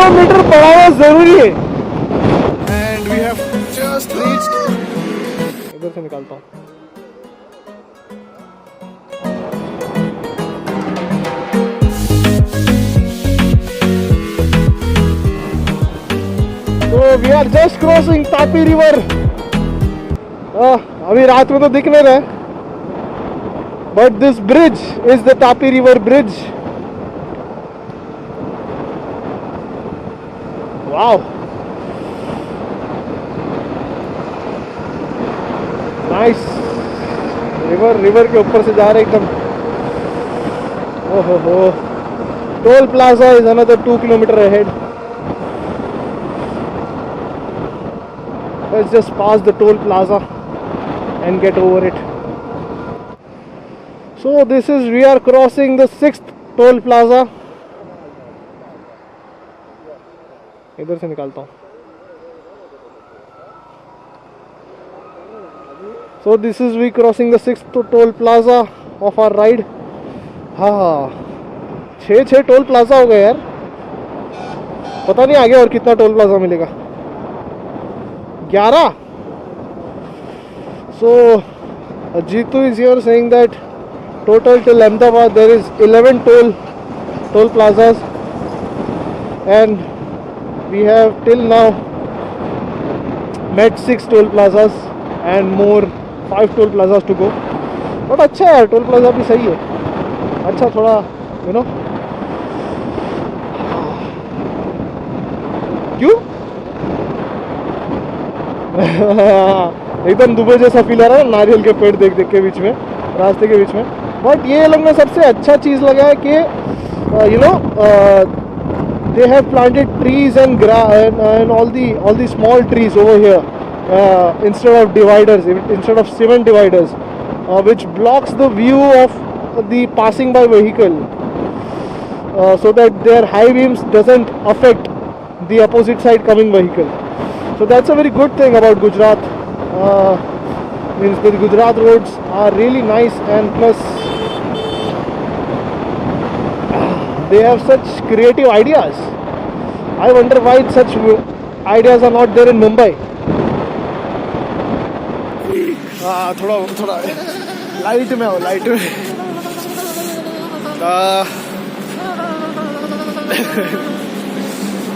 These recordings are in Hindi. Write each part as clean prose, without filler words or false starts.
किलोमीटर पढ़ाना जरूरी है। And we have just reached, इधर से निकालता हूँ। तो we are just crossing Tapi river. अभी रात में तो दिख नहीं रहा है, but this bridge is the Tapi river bridge. Wow, nice. River के ऊपर से जा रहे एकदम। ओहो हो, toll plaza is another 2 kilometre ahead. Let's just pass the toll plaza and get over it. So this is, we are crossing the 6th toll plaza. इधर से निकालता हूँ। So this is we crossing the 6th toll plaza of our ride. हाँ, 6 टोल प्लाजा हो गए यार। पता नहीं आगे और कितना टोल प्लाजा मिलेगा। 11. So Jitu is here saying that total till Ahmedabad there is 11 toll plazas, and we have till now met 6 toll plazas and more 5 toll plazas to go. But अच्छा है, टोल प्लाजा भी सही है। अच्छा, थोड़ा you know, क्यों एकदम दुबई जैसा फील आ रहा है नारियल के पेड़ देख के बीच में, रास्ते के बीच में। बट ये लोग में सबसे अच्छा चीज़ लगा है कि you know they have planted trees and all the small trees over here instead of dividers, instead of cement dividers, which blocks the view of the passing by vehicle, so that their high beams doesn't affect the opposite side coming vehicle. So that's a very good thing about Gujarat. Means the Gujarat roads are really nice, and plus they have such creative ideas. I wonder why such ideas are not there in Mumbai. थोड़ा लाइट में हो, लाइट में।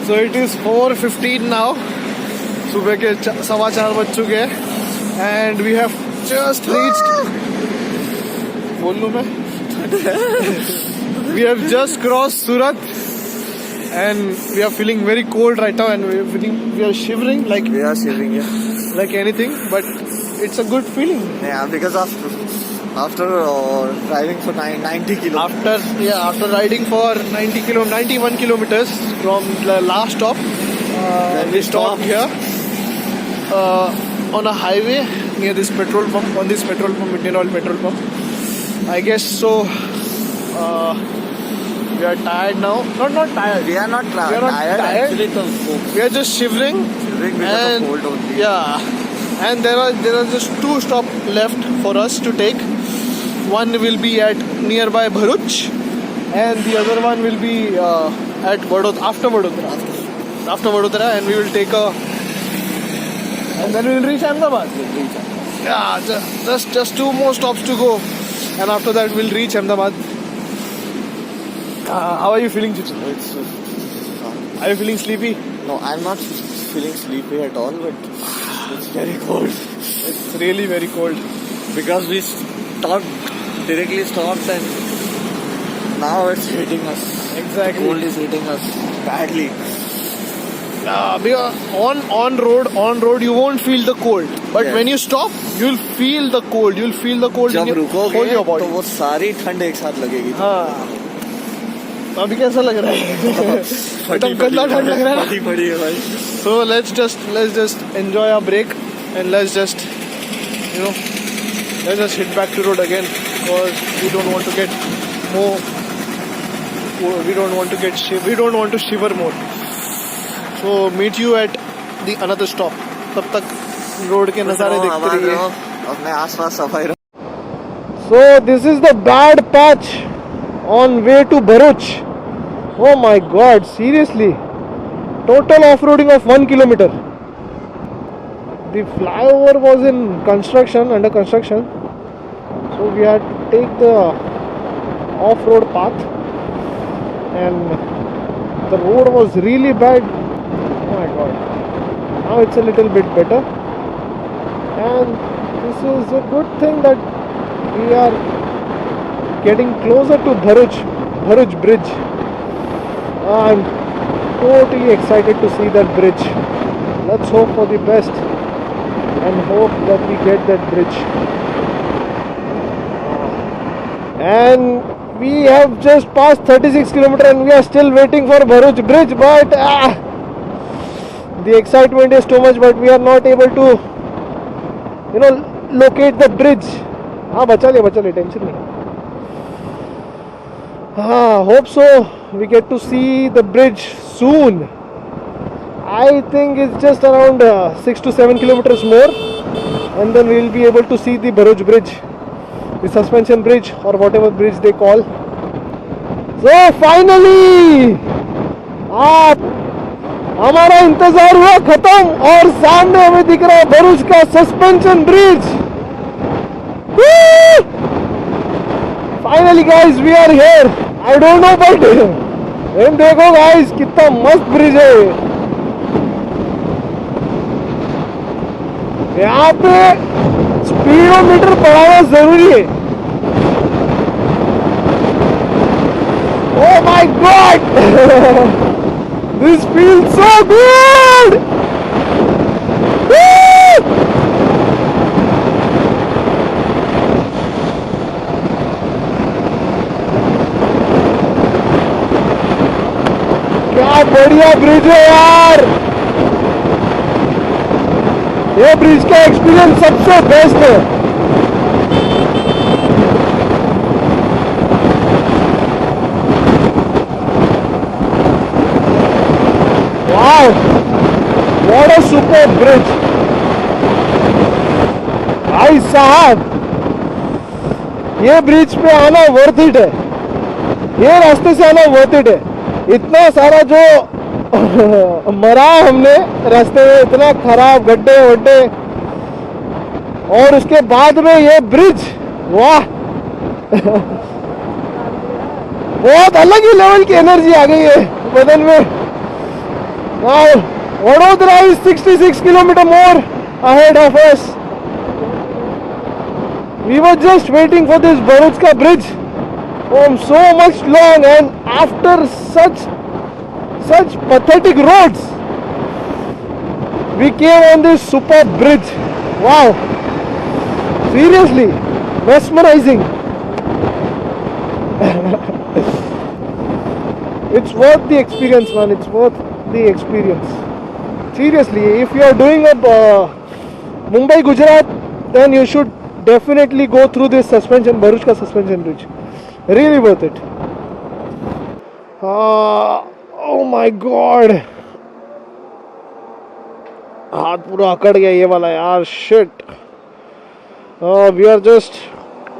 So it is 4:15 now. सुबह के 4:15 बज चुके हैं, and we have just reached, बोल लूँ मैं, we have just cross Surat, and we are feeling very cold right now, and we are shivering like like anything, but it's a good feeling. Yeah, because after driving for 90 kilometers. After riding for 91 kilometers from the last stop, we stopped here on a highway near this petrol pump, Indian Oil petrol pump. I guess so. We are tired now. Not tired. We are not tired. Actually, we are just shivering because of cold only. Yeah. And there are just 2 stops left for us to take. One will be at nearby Bharuch, and the other one will be at Vadodara, after Vadodara, and we will take and then we will reach Ahmedabad. Yeah, just 2 more stops to go, and after that we'll reach Ahmedabad. How are you feeling, Chichu? Are you feeling sleepy? No, I'm not feeling sleepy at all, but it's very cold. It's really very cold. Because we directly stopped, and now it's hitting us. Exactly. Cold is hitting us badly. Because on road you won't feel the cold, but when you stop you'll feel the cold. You'll feel the cold जब रुकोगे your body. तो वो सारी ठंड एक साथ लगेगी. हाँ. अभी कैसा लग रहा है? फटी गंदा ठंड लग रहा है. फटी पड़ी है भाई. So let's just enjoy our break, and let's just hit back to road again, because we don't want to get more. We don't want to shiver more. So meet you at the another stop. तब तक रोड के नज़ारे देखते रहिए. अपने आसपास सफाई रहो. So this is the bad patch on way to Bharuch. Oh my God, seriously. total off-roading of 1 kilometer. The flyover was in construction, under construction, so we had to take the off-road path, and the road was really bad. Oh my god. Now it's a little bit better, and this is a good thing that we are getting closer to Bharuch bridge. I'm totally excited to see that bridge. Let's hope for the best and hope that we get that bridge. And we have just passed 36 kilometers and we are still waiting for Bharuch bridge, but the excitement is too much, but we are not able to, locate the bridge. बचा ले, tension नहीं. Hope so. We get to see the bridge soon. I think it's just around 6 to 7 kilometers more, and then we will be able to see the Bharuch bridge, the suspension bridge or whatever bridge they call. So finally, हमारा इंतजार हुआ खत्म और सामने हमें दिख रहा है भरूच का suspension bridge. Finally guys, we are here. I don't know but देखो guys कितना मस्त ब्रिज है. यहाँ पे स्पीडोमीटर बढ़ाना जरूरी है. Oh my god! This feels so good! Woo! क्या बढ़िया ब्रिज है यार. ये ब्रिज का एक्सपीरियंस सबसे बेस्ट है. Wow! What a superb bridge! भाई साहब, ये ब्रिज पे आना वर्थ इट है. ये रास्ते से आना वर्थ इट है. इतना सारा जो मरा हमने रास्ते में, इतना खराब गड्ढे वड्ढे, और उसके बाद में ये ब्रिज, वाह. बहुत अलग ही लेवल की एनर्जी आ गई है बदन में. Now Vadodara is 66 kilometers more ahead of us. We were just waiting for this Bharuchka bridge from so much long, and after such pathetic roads, we came on this superb bridge. Wow, seriously mesmerizing. It's worth the experience, man. It's worth the experience. Seriously, if you are doing a Mumbai Gujarat, then you should definitely go through this suspension, Bharuchka suspension bridge. Really worth it. Oh my god, हाथ पूरा अकड़ गया ये वाला यार. Shit. We are just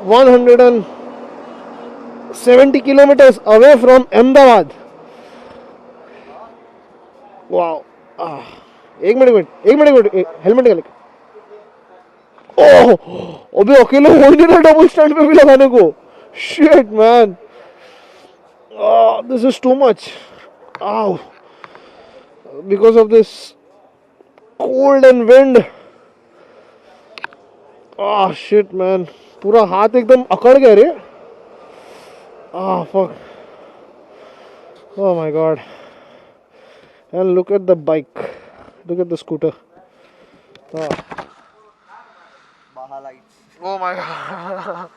170 kilometers away from Ahmedabad. Wow. एक मिनट हेलमेट निकाल. ओह, अबे अकेले हो नहीं रहा डबल स्टैंड पे भी लगाने को. Shit man. This is too much. Ow. Because of this cold and wind. Shit man. पूरा हाथ एकदम अकड़ गया रे. Fuck. Oh my god. And look at the bike. Look at the scooter. Baha lights. Oh my god.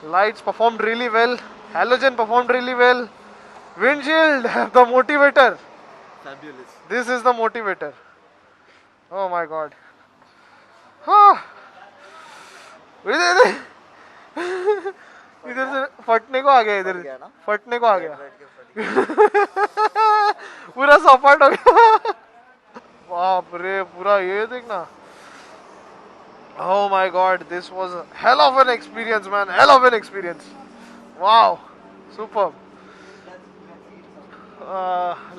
Lights performed really well. Halogen performed really well. Windshield, the motivator. Fabulous. This is the motivator. Oh my god. इधर से फटने को आ गया. इधर फटने को आ गया. पूरा सपाट हो गया. बाप रे, पूरा ये देखना. Oh my god, this was a hell of an experience, man. Hell of an experience. Wow, superb.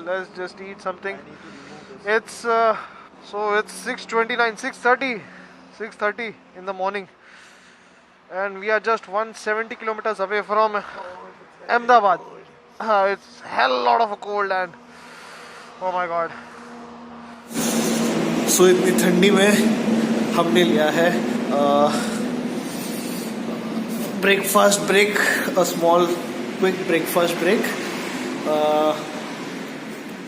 let's just eat something. It's so it's 6:29, 6:30 in the morning, and we are just 170 kilometers away from Ahmedabad. It's hell lot of a cold and oh my god. So इतनी ठंडी में हमने लिया है breakfast break, a small quick breakfast break.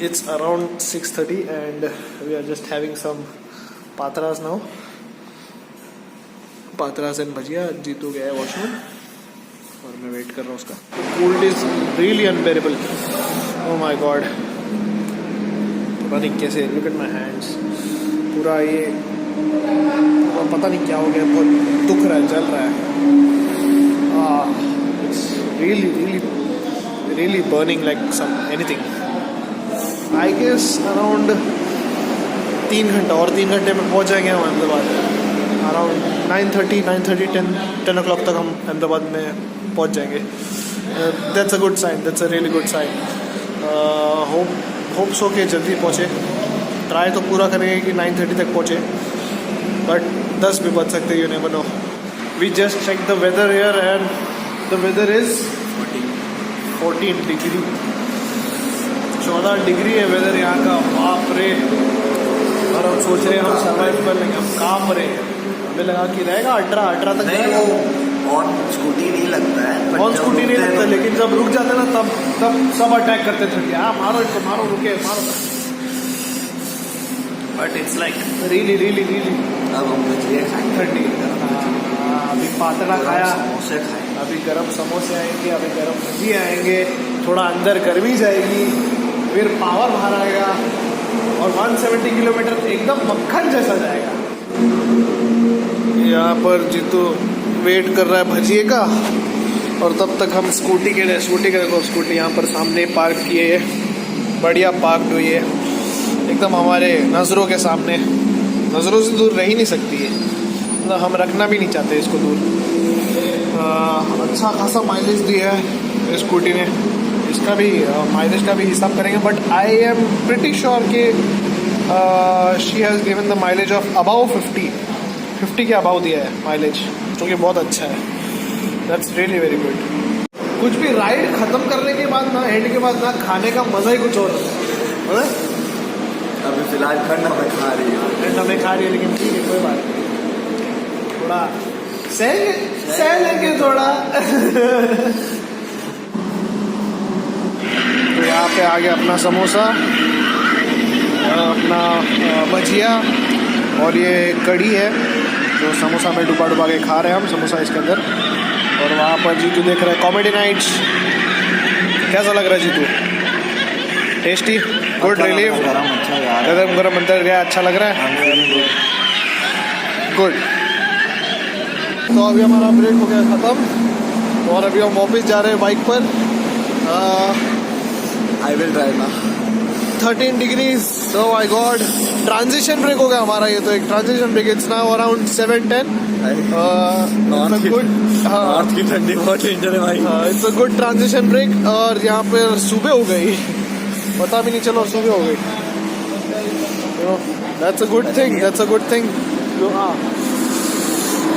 It's around 6:30 and we are just having some patras now. Patras and bhajia. Jitu गया है वॉशरूम और मैं वेट कर रहा हूँ उसका. Cold is really unbearable. Oh my god. पता नहीं कैसे. Look at my hands. पूरा ये पता नहीं क्या हो गया. बहुत दुख रहा है, जल रहा है. It's really burning like anything. I guess around 3 घंटा और 3 घंटे में पहुंच जाएंगे हम अहमदाबाद. Around 9:30, 10 o'clock तक हम अहमदाबाद में पहुंच जाएंगे. That's a good sign. That's a really good sign. Hope so कि जल्दी पहुंचे. ट्राई तो पूरा करेंगे कि 9:30 तक पहुंचे. But 10 भी बच सकते. You never know. We just checked the weather here and the weather is 14 degree. 14 degree है वेदर यहाँ का. बाप रे. और हम सोच रहे हैं हम सर्वाइव कर लेंगे. हम कांप रहे हैं. हमें लगा कि रहेगा 18 तक. नहीं, वो ऑन स्कूटी नहीं लगता है. ऑन स्कूटी नहीं लगता, लेकिन जब रुक जाते ना तब सब अटैक करते थे. हाँ मारो इसको, मारो, रुके, मारो. But it's like really. अब हम भजिया खाएंगे. ठंडी. अभी पातला खाया. समोसे खाए. अभी गरम समोसे आएंगे. अभी गरम भजिया आएंगे. थोड़ा अंदर गर्मी जाएगी. फिर पावर बाहर आएगा और 170 किलोमीटर एकदम मक्खन जैसा जाएगा. यहाँ पर जीतू वेट कर रहा है भजिए का. और तब तक हम स्कूटी के देखो, स्कूटी यहाँ पर सामने पार्क किए है. बढ़िया पार्क हुई है एकदम हमारे नज़रों के सामने. नज़रों से दूर रह ही नहीं सकती है. मतलब हम रखना भी नहीं चाहते इसको दूर. अच्छा खासा माइलेज दिया है स्कूटी ने. इसका भी माइलेज का भी हिसाब करेंगे. But I am pretty sure कि she has given the mileage of about 50 के अबाउ दिया है माइलेज, जो कि बहुत अच्छा है. That's really very good. कुछ भी राइड ख़त्म करने के बाद ना, एंड के बाद ना, खाने का मज़ा ही कुछ और होता है. अभी फिलहाल ठंड हमें खा रही है. ठंड हमें खा रही है, लेकिन ठीक है, कोई बात नहीं. थोड़ा सह लेंगे थोड़ा. तो यहाँ पे आ गया अपना समोसा, अपना भजिया और ये कढ़ी है जो समोसा में डुबा के खा रहे हैं हम. समोसा इसके अंदर. और वहाँ पर जीतू देख रहे हैं कॉमेडी नाइट्स. कैसा लग रहा है जीतू? टेस्टी, गुड, रिलीफ, गरम अंदर गया. अच्छा लग रहा है. गुड. तो अभी हमारा ब्रेक हो गया ख़त्म और अभी हम वापस जा रहे हैं बाइक पर. आई विल ड्राइव ना. 13 degrees. Oh my god. Transition break हो गया हमारा. ये तो एक transition break. It's now around 7:10. North की ठंडी बहुत डेंजर है भाई. It's a good transition break. और यहाँ पर सुबह हो गई, पता भी नहीं चलो सुबह हो गई. That's a good thing.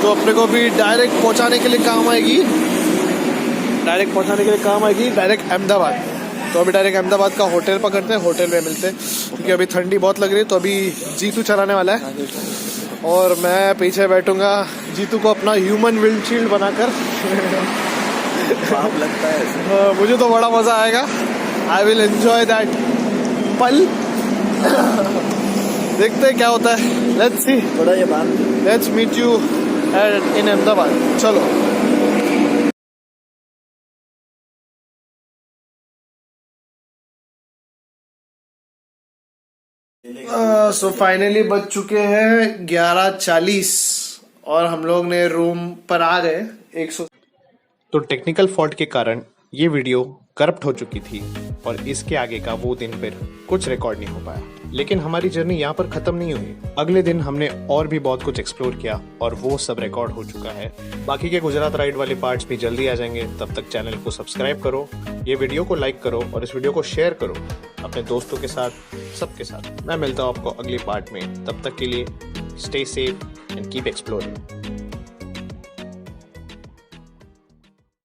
जो अपने को भी डायरेक्ट पहुंचाने के लिए काम आएगी. डायरेक्ट अहमदाबाद. तो अभी डायरेक्ट अहमदाबाद का होटल पकड़ते हैं. होटल में मिलते हैं क्योंकि अभी ठंडी बहुत लग रही है. तो अभी जीतू चलाने वाला है और मैं पीछे बैठूंगा जीतू को अपना ह्यूमन विंडशील्ड बनाकर. लगता है मुझे तो बड़ा मजा आएगा. आई विल एंजॉय दैट पल. देखते हैं क्या होता है. Let's see. थोड़ा ये बात. Let's meet you in Ahmedabad. चलो. सो फाइनली बज चुके हैं 11:40 और हम लोग ने रूम पर आ गए. 100. तो टेक्निकल फॉल्ट के कारण ये वीडियो करप्ट हो चुकी थी और इसके आगे का वो दिन फिर कुछ रिकॉर्ड नहीं हो पाया। लेकिन हमारी जर्नी यहाँ पर खत्म नहीं हुई। अगले दिन हमने और भी बहुत कुछ एक्सप्लोर किया और वो सब रिकॉर्ड हो चुका है। बाकी के गुजरात राइड वाले पार्ट्स भी जल्दी आ जाएंगे। तब तक चैनल को सब्सक्राइब करो, ये वीडियो को लाइक करो और इस वीडियो को शेयर करो अपने दोस्तों के साथ, सबके साथ। मैं मिलता हूँ आपको अगले पार्ट में। तब तक के लिए stay safe and keep exploring.